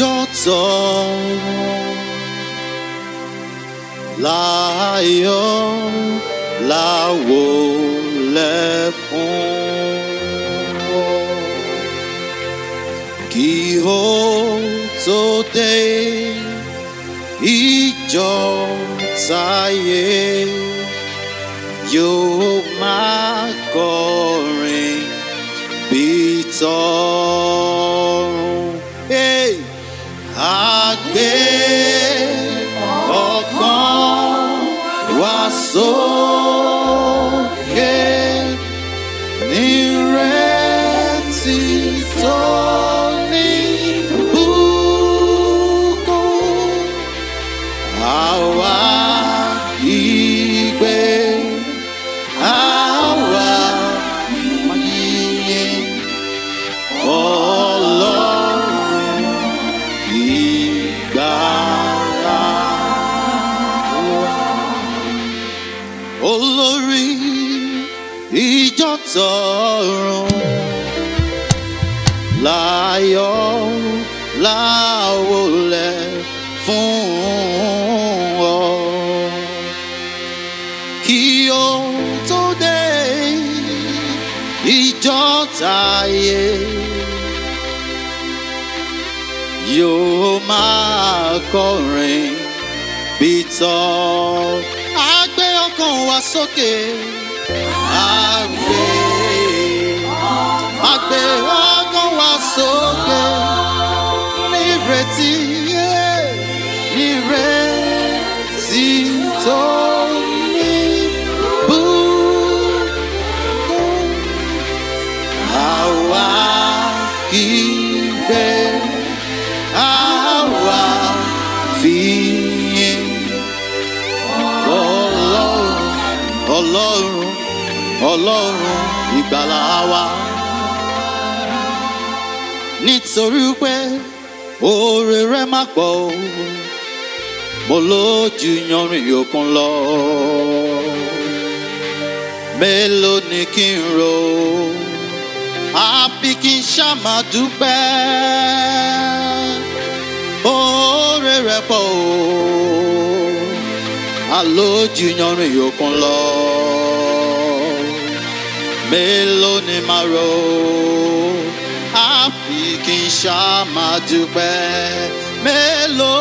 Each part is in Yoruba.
ìjọ́tọ̀ láyọ̀ láwọlẹ̀ fún ọ. Kí o tó dé ìjọ táyé yóò máa kọrin bí tọ̀run. Àgbé ọkàn wa sókè nírètí tó ní ìbùkún. Àwa ìgbé àwa yìnyín Ọlọ́run ìgbàlà wa. Olórí ìjọ tọ̀run láyọ̀ láwọlẹ̀ fún ọ. Kí o tó dé ìjọ táyé yóò máa kọrin bí tọ̀. Àgbé ọkàn wa sókè. Àgbé ọkàn wa sókè nírètí tó ní ìbùkún. Àwa kígbe àwa fìyìn Ọlọ́run ìgbàlà wa. Nítorí pé oore rẹ̀ má pọ̀ o, mo lójú yanrìn òkun lọ. Mélòó ni kí n rò, àfi kí n ṣá máa dúpẹ́. Oore rẹ̀ pọ̀ o, àlójú yanrìn òkun lọ. Mélòó ni màá rò, àfi kí n ṣá máa dúpẹ́. Mélòó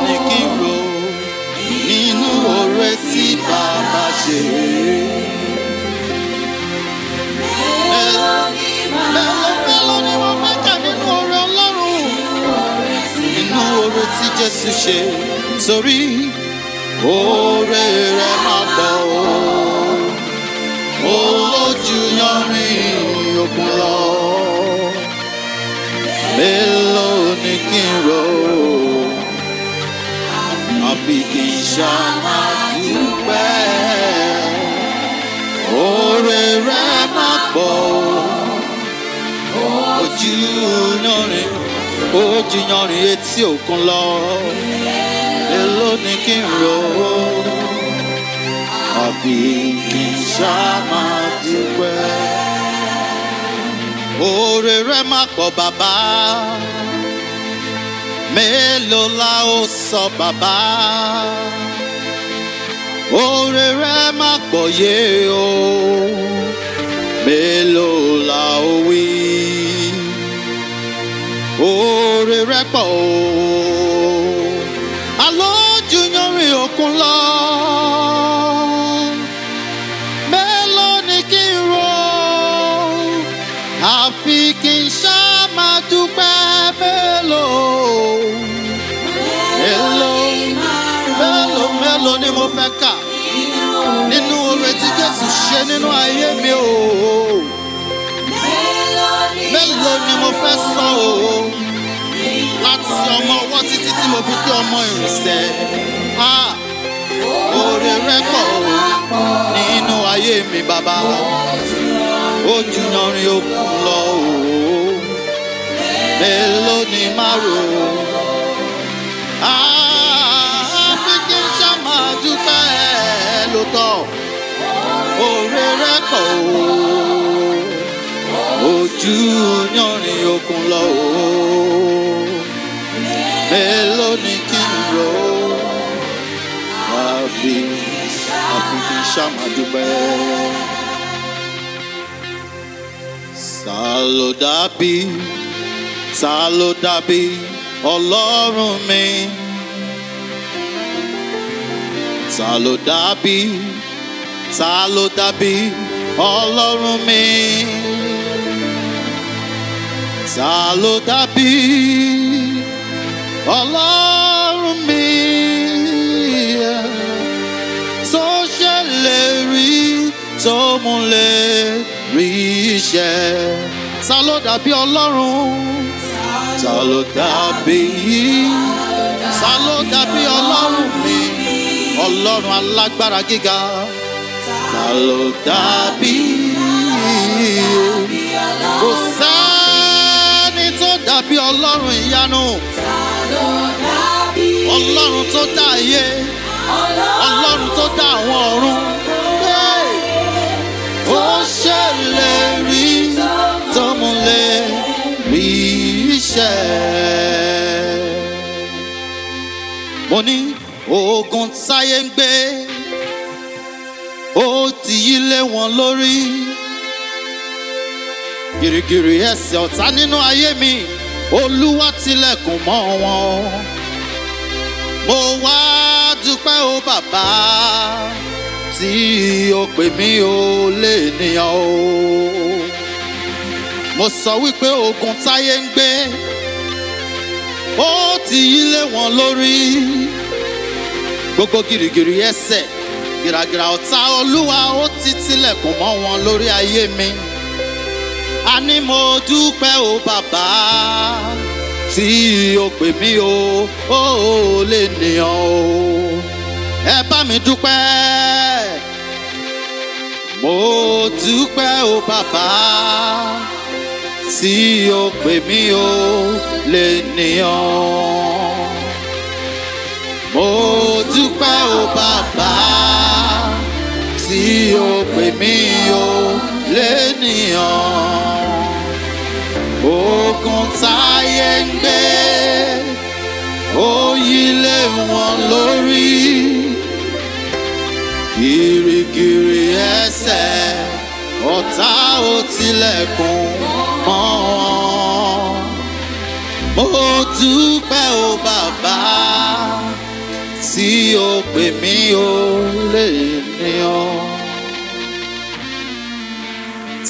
ni kí n rò nínú oore tí Bàbá ṣe. Mélòó ni wọ́n fẹ́ kà nínú oore Ọlọ́run, nínú oore tí Jésù ṣe. Torí oore rẹ̀ máa pọ̀ o, ó lójú yanrìn òkun lọ. Mélòó ni kí n rò, àfi kí n ṣá máa dúpẹ́. Oore rẹ̀ máa pọ̀ o, ojú yanrìn etí òkun lọ. Mélòó ni kí n rò, àfi kí n ṣá máa dúpẹ́. Oore rẹ̀ máa pọ̀ bàbá, mélòó la ó sọ bàbá. Oore rẹ̀ máa pọ̀ yé o, mélòó la ó wí. Oore rẹ̀ pọ̀ o, àlójú yanrìn òkun lọ. Mélòó ni kí n rò, àfi kí n ṣá máa dúpẹ́. Mélòó ni mo fẹ́ kà nínú oore tí Jésù ṣe nínú ayé mi o. Mélòó ni mo fẹ́ sọ o, láti ọmọ ọwọ́ títí tí mo fi dé ọmọ ìrìnsẹ̀. Oore rẹ̀ pọ̀ o nínú ayé mi bàbá, ojú yanrìn òkun lọ o. Mélòó ni màá rò, àfi kí n ṣá máa dúpẹ́ lóòótọ́. Oore rẹ̀ pọ̀ o, ojú ju yanrìn òkun lọ o. Mélòó ni kí n rò àfi kí n ṣá máa dúpẹ́. Ta ló dàbí Ọlọ́run mi? Ta ló dàbí Ọlọ́run mi? Ta ló dàbí Ọlọ́run mi? Tó ṣèlérí tó múlérí iṣẹ́. Ta ló dàbí Ọlọ́run? Ta ló dàbí Ọlọ́run mi? Ọlọ́run alágbára gíga. Ta ló dàbí? Kò sẹ́ni tó dàbí Ọlọ́run ìyanu. Ọlọ́run tó dá ayé. Ọlọ́run tó dá àwọn ọ̀run. Ó ṣèlérí tó múlérí iṣẹ́. Mo ní ogun táyé ń gbé, ó ti yí lé wọn lórí. Gìrìgìrì ẹsẹ̀ ọ̀tá nínú ayé mi, Olúwa tilẹ̀kùn mọ́ wọn. Mo wá dúpẹ́ o bàbá, tí o pè mí o lè níyàn o. Mo sọ wípé ogun táyé ń gbé, ó ti yí lé wọn lórí. Gbogbo gìrìgìrì ẹsẹ̀, gìràgìrà ọ̀tá Olúwa ó ti tilẹ̀kùn mọ́ wọn lórí ayé mi. Àní mo dúpẹ́ o bàbá, tí o pè mí o lè níyàn o. Ẹ bá mi dúpẹ́. Mo dúpẹ́ o bàbá, tí o pè mí o lè níyàn. Mo dúpẹ́ o bàbá, tí o pè mí o lè níyàn. Ogun táyé ń gbé, ó yí lé wọn lórí. Gìrìgìrì ẹsẹ̀ ọ̀tá ó tilẹ̀kùn mọ́ wọn. Mo dúpẹ́ o bàbá, tí o pè mí o lè níyàn.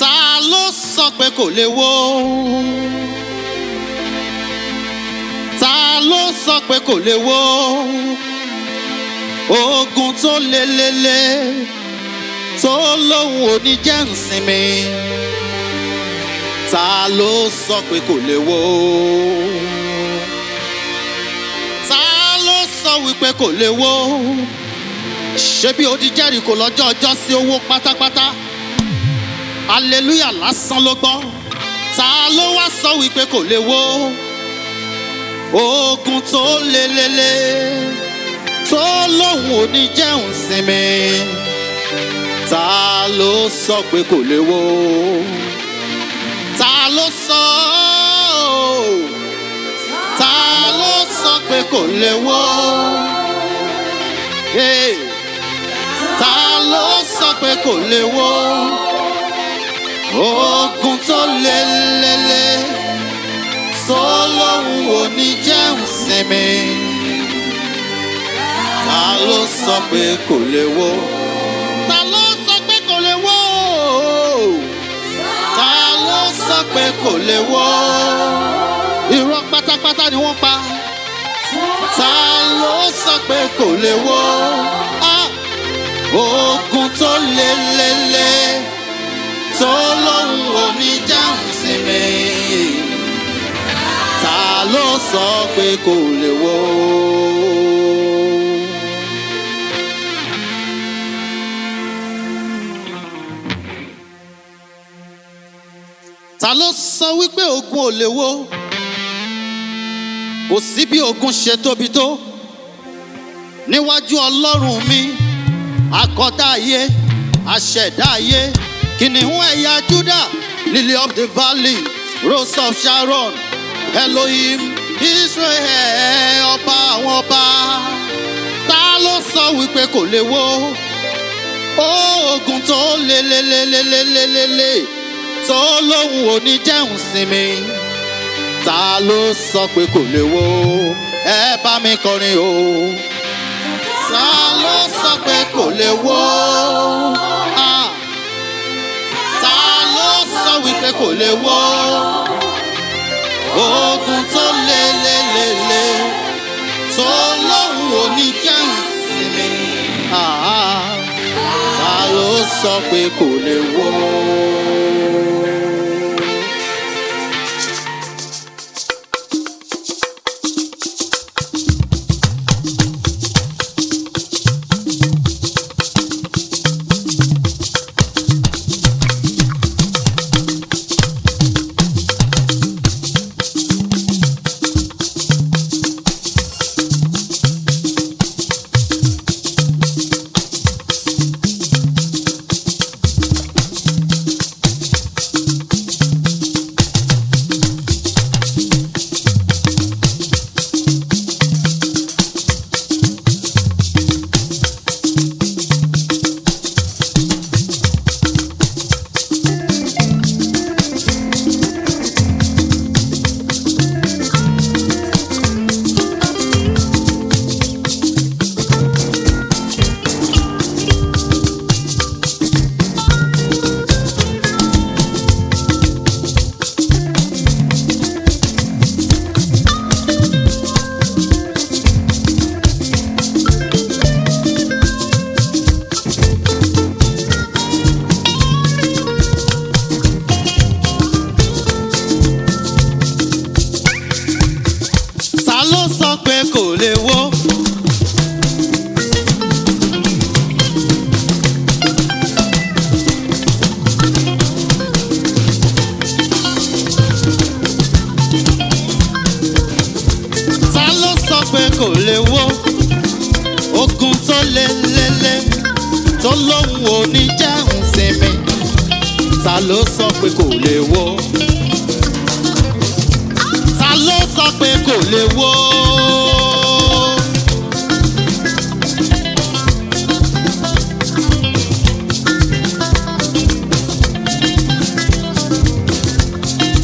Ta ló sọ pé kò lè wó? Ta ló sọ pé kò lè wó? Ogun tó lelele tó lóhùn òní jẹ́ ìsinmi. Ta ló sọ pé kò lè wó? Ta ló sọ wípé kò lè wó? Ṣebí odi Jẹ́ríkò lọ́jọ́ ọjọ́ sí owó pátápátá. Hallelujah lásán ló gbọ́. Ta ló wá sọ wípé kò lè wó? Ogun tó lelele tó lóhùn òní jẹ́ ìsinmi. Ta ló sọ pé kò lè wó? Ta ló sọ? Ta ló sọ pé kò lè wó? Hey. Ta ló sọ pé kò lè wó? Ogun tó lelele tó lóhùn òní jẹ́ ìsinmi. Ta ló sọ pé kò lè wó? Ta ló sọ pé kò lè wó? Ta ló sọ pé kò lè wó? Irọ́ pátápátá ni wọ́n pa. Ta ló sọ pé kò lè wó? Ogun tó lelele tó lóhùn òní jẹ́ ìsinmi. Ta ló sọ pé kò lè wó? Ta ló sọ wípé ogun ò lè wó? Kò sí bí ogun ṣe tóbi tó níwájú Ọlọ́run mi, akọ́dá ayé, aṣẹ̀dá ayé, kìnìún ẹ̀yà Júdà, Lily of the valley, Rose of Sharon, Elohim Israel, ọba àwọn ọba. Ta ló sọ wípé kò lè wó? Ogun tó lelelelelelelele tó lóhùn òní jẹun sinmi. Ta ló sọ pé kò lè wó? Ẹ bá mi kọrin o. Ta ló sọ pé kò lè wó? Ta ló sọ wípé kò lè wó? Ogun tó lelelele tó lóhùn òní jẹun sinmi. Ta ló sọ pé kò lè wó? Kò lè wó ogun tó lelele tó lóhùn òní jẹun sinmi. Ta ló sọ pé kò lè wó? Ta ló sọ pé kò lè wó?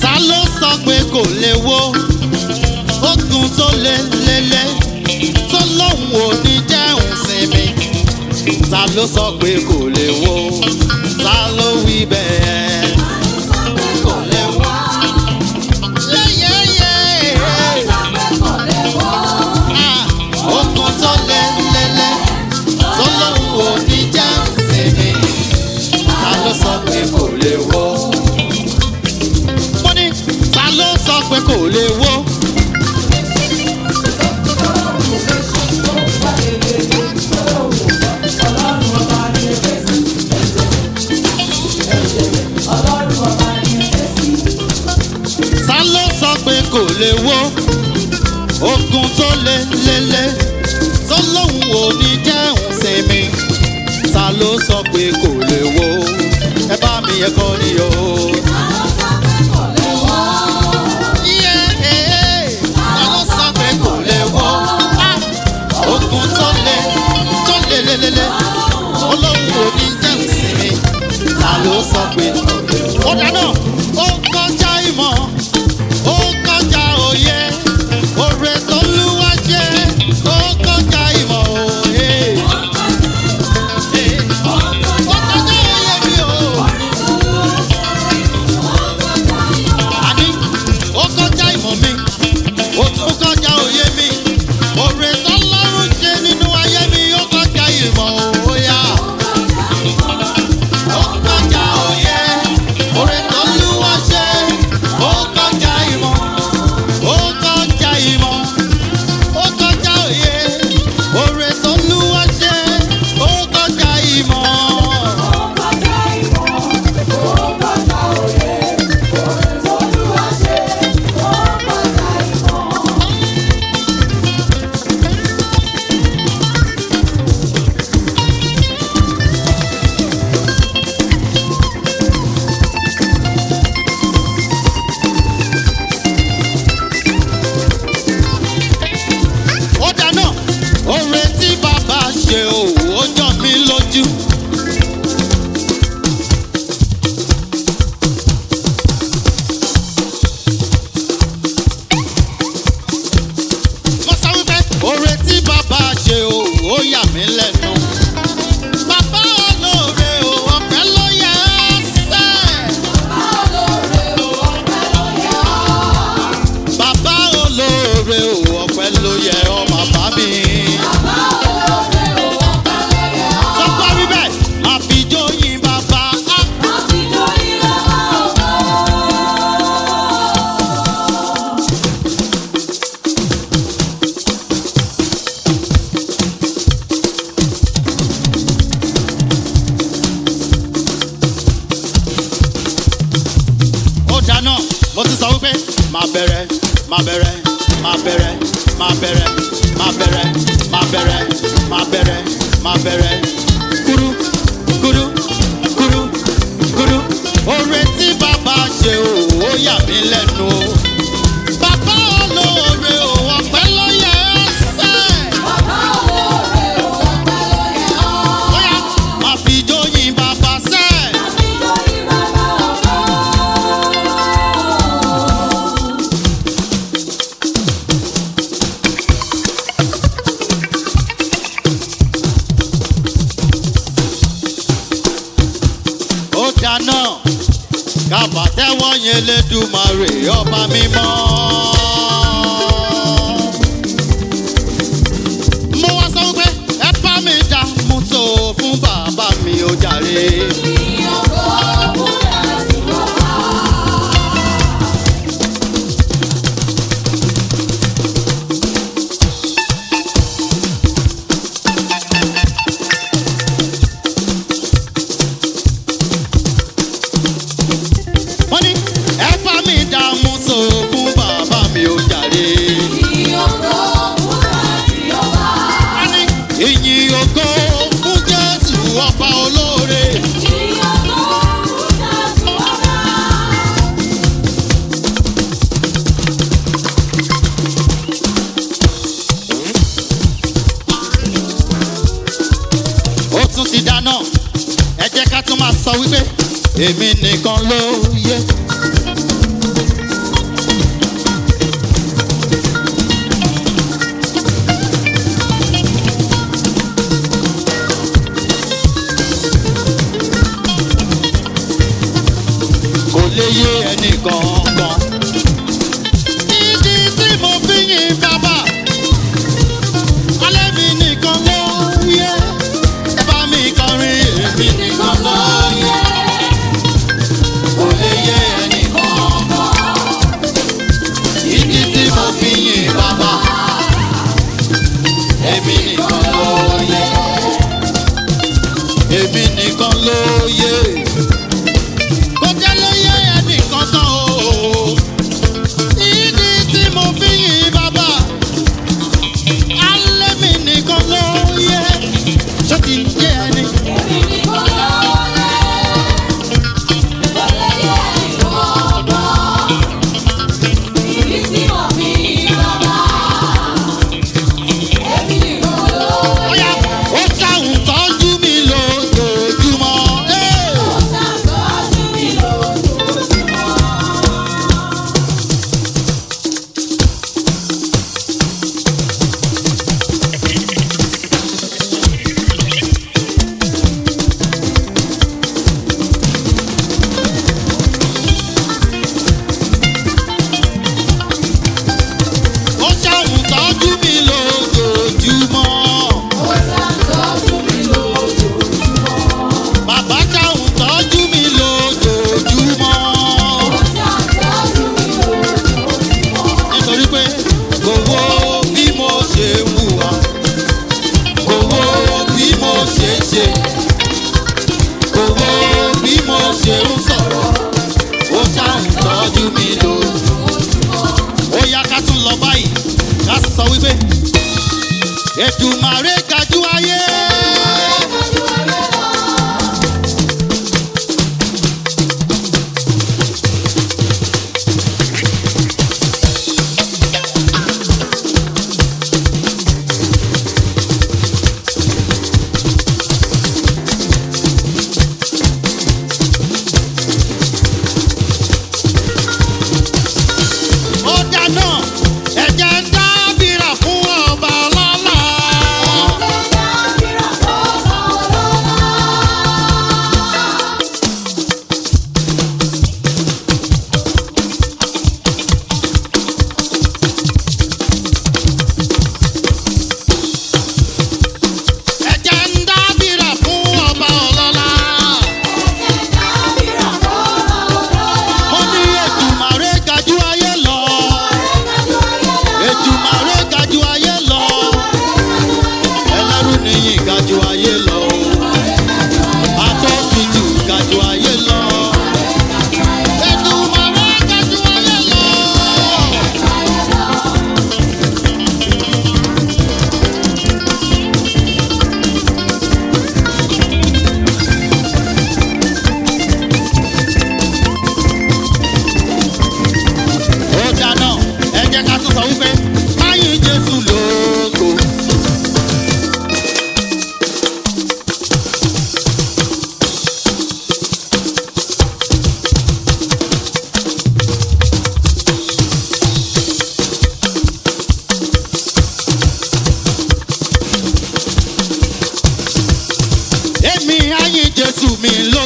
Ta ló sọ pé kò lè wó? Ogun tó lelele tó lóhùn òní jẹun sinmi. Ta ló sọ pé kò lè wó? Ta ló wí bẹ́ẹ̀? Kò lè wó. Ogun tó lelele tó lóhùn òní jẹun sinmi. Ta ló sọ pé kò lè wó? Mo ní ta ló sọ pé kò lè wó? Kò lè wó ogun tó lelele tó lóhùn òní jẹun sinmi. Ta ló sọ pé kò lè wó? Ẹ bá mi yẹ kọ́ ni o. Ta ló sọ pé kò lè wó? Ogun tó lelele tó lóhùn òní jẹun sinmi. Ta ló sọ pé ó dáná ó kọjá ìmọ̀. Ó kọjá òye, oore t'Olúwa jẹ́, ó kọjá ìmọ̀ òye. Ó kọjá òye mi o. ti sọ wípé máa bẹ̀rẹ̀ máa bẹ̀rẹ̀ máa bẹ̀rẹ̀ máa bẹ̀rẹ̀ máa bẹ̀rẹ̀ máa bẹ̀rẹ̀ máa bẹ̀rẹ̀ máa bẹ̀rẹ̀ kúrú kúrú kúrú kúrú. Oore tí bàbá ṣe ó yà mí lẹ́nu o. Bàbá olóore o, ọpẹ́ ló yẹ ẹ́ sẹ́. Bàbá olóore o, ọpẹ́ ló yẹ ọ́. Bóyá máa fi ijó yin bàbá sẹ́. Àfijọ́ ní bàbá ọ̀gá. Ó dáná kábàtẹ́wọ́ yẹn Elédùmarè ọba mímọ́. Mo wá sọ wípé ẹ bá mi dá mú tó fún bàbá mi ó jàre. Ìyìn ògo fúnra sí bàbá. Wọ́n ní ẹ bá mi dá mú tó fún bàbá mi ó jàre. Ìyìn ògo fúnra sí ọba. Wọ́n ní ìyìn ògo fún Jésù ọba olóore. Ìyìn ògo fúnra sí ọba. Ó tún ti dáná ẹ jẹ́ ká tún máa sọ wípé èmi nìkan ló yẹ. Kò lè yé ẹnì kankan. Ìdí tí mo fi yin bàbá alẹ́ mi nìkan ló yẹ. Ẹ bá mi kọrin èmi nìkan ló yẹ. Kò lè yé ẹnì kankan. Ìdí tí mo fi yin bàbá èmi nìkan ló yẹ. Èmi nìkan ló yẹ. Kò jẹ́ ló yẹ ẹnì kankan o. Ìdí tí mo fi yin bàbá alẹ́ mi nìkan ló yẹ. Ṣé ti yé ẹni? Èmi nìkan ló yẹ. Kò lè yẹ ẹnìkankan. Ìdí tí mo fi bàbá. Èmi nìkan ló Bóyá yẹ. ó ṣàwùn tọ́jú mi lójoojúmọ́. Ó ṣàtọ́jú mi lójoojúmọ́. Ó ṣàwùn tọ́jú mi lójoojúmọ́. Ó ṣàtọ́jú mi lójoojúmọ́. Bàbá ṣàwùn tọ́jú mi lójoojúmọ́. Ó ṣàtọ́jú mi lójoojúmọ́. Nítorí pé kò wo bí mo ṣe ń hùwà, kò wo bí mo ṣe ń ṣe, kò wo bí mo ṣe ń sọ̀rọ̀. Ó ṣàwùn tọ́jú mi lójoojúmọ́. Ó yá ká tún lọ báyìí ká sọ wípé Èdùmàrè kájú ayé. Ó dáná ẹ̀jẹ̀ ń dábìrà fún ọba ọlọ́lá.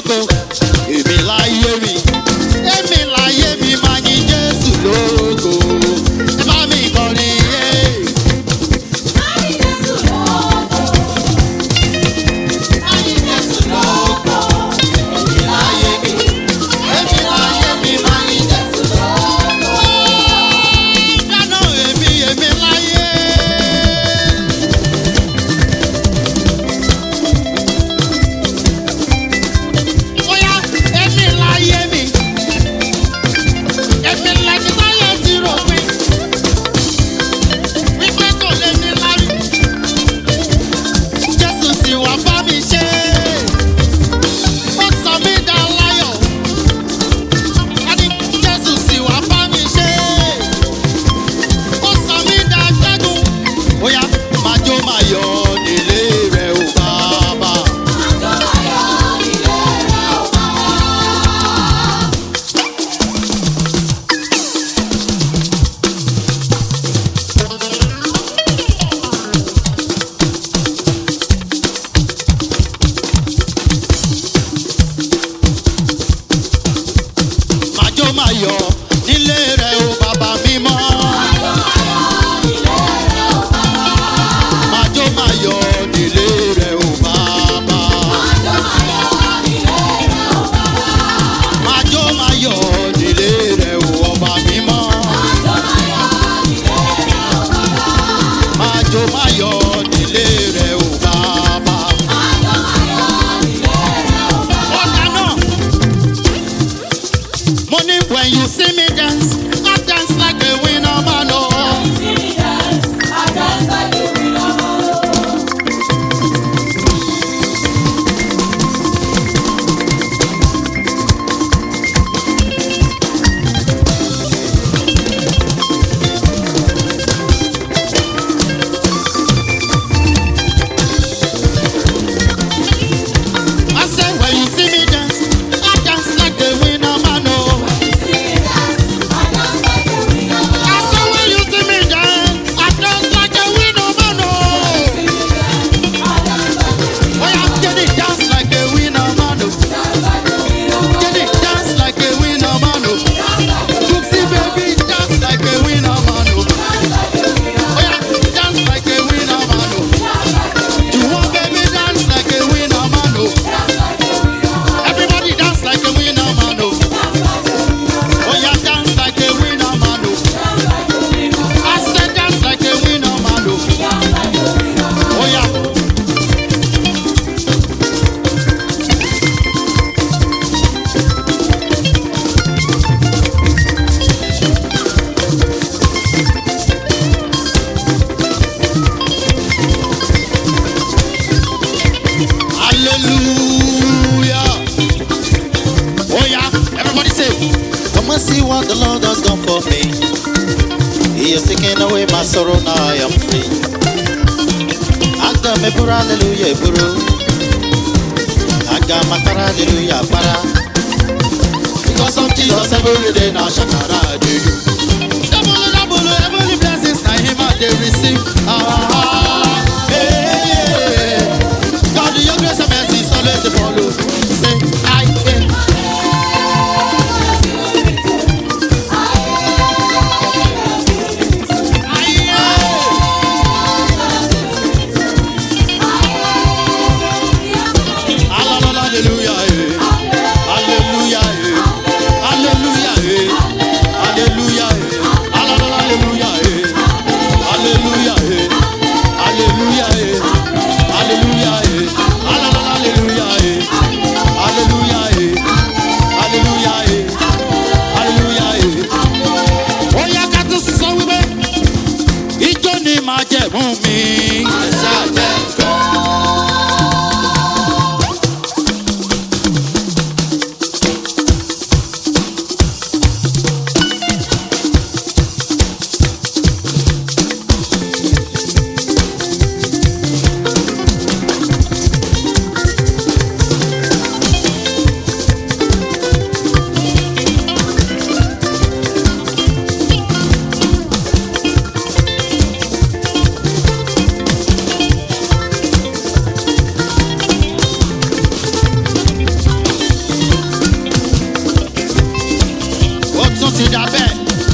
lógo. Èmi láyé mi. Èmi láyé mi máa yin Jésù lógo. Ẹ bá mi kọrin yé. When you see me dance, I dance like a winner man. Oh. When you see me dance, I dance like a winner I said, when you see me dance, I dance like a winner man. Oh. See what the Lord has done for me. He has taken away my sorrow, now I am free. Aga me pura hallelujah puro. Aga makara hallelujah para. Because of Jesus every day now shakara I do you. Double, heavenly blessings now him I they receive. Hey. God your grace and mercy is always to follow. Say I am.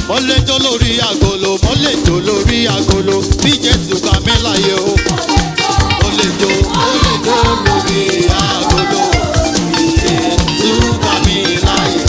mo lè jó lórí agolo mo lè jó lórí agolo bí Jésù gbà mí láyé o. mo lè jó lórí agolo bí Jésù gbà mí láyé.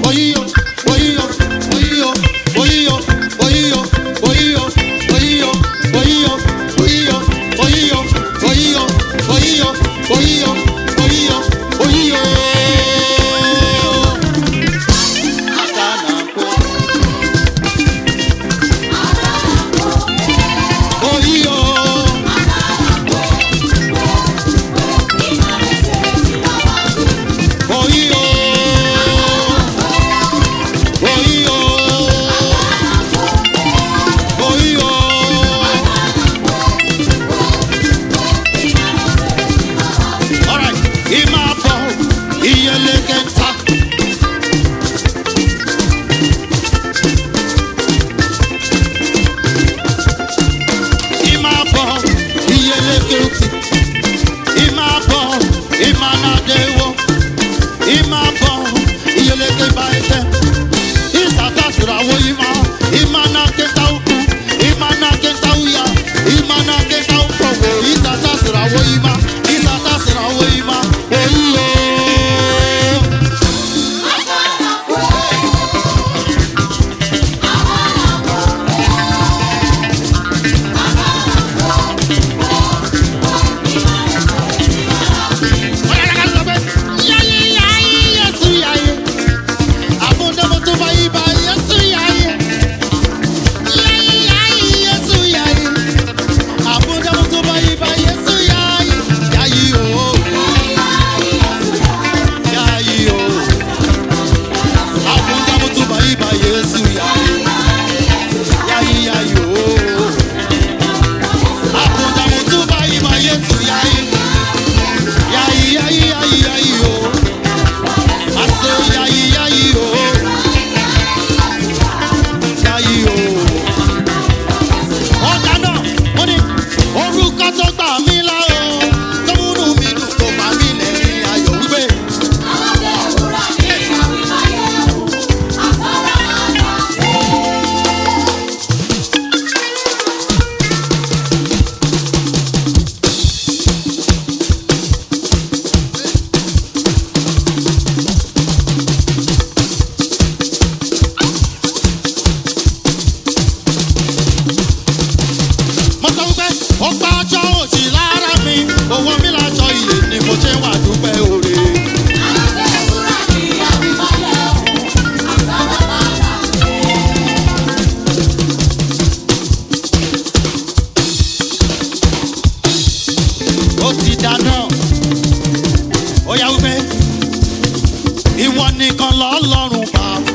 oyiyo, oyiyo, oyiyo, oyiyo, oyiyo, oyiyo, oyiyo, oyiyo, oyiyo, oyiyo, oyiyo, oyiyo, oyiyo, oyiyo, oyiyo. Akanako. Oyiyo. Oyiyo. Oyiyo. Oyiyo. All right. Imabo, iyelekenta. Imabo, iyelekenti. Imabo, imanadewo. Imabo, iyeleke baite. Isata surawo ima. Imana kenta uku. Imana kenta uya. Imana kenta ufowo. Isata surawo ima. Isata surawo ima. Oyiyo. Ọgbà ọjọ́ òjì lára mi, owó mi lájọ iye ni mo ṣe wà dúpẹ́ oore. Ó ti dáná, ó yá wípé ìwọ nìkan lọ́lọ́run bàbá.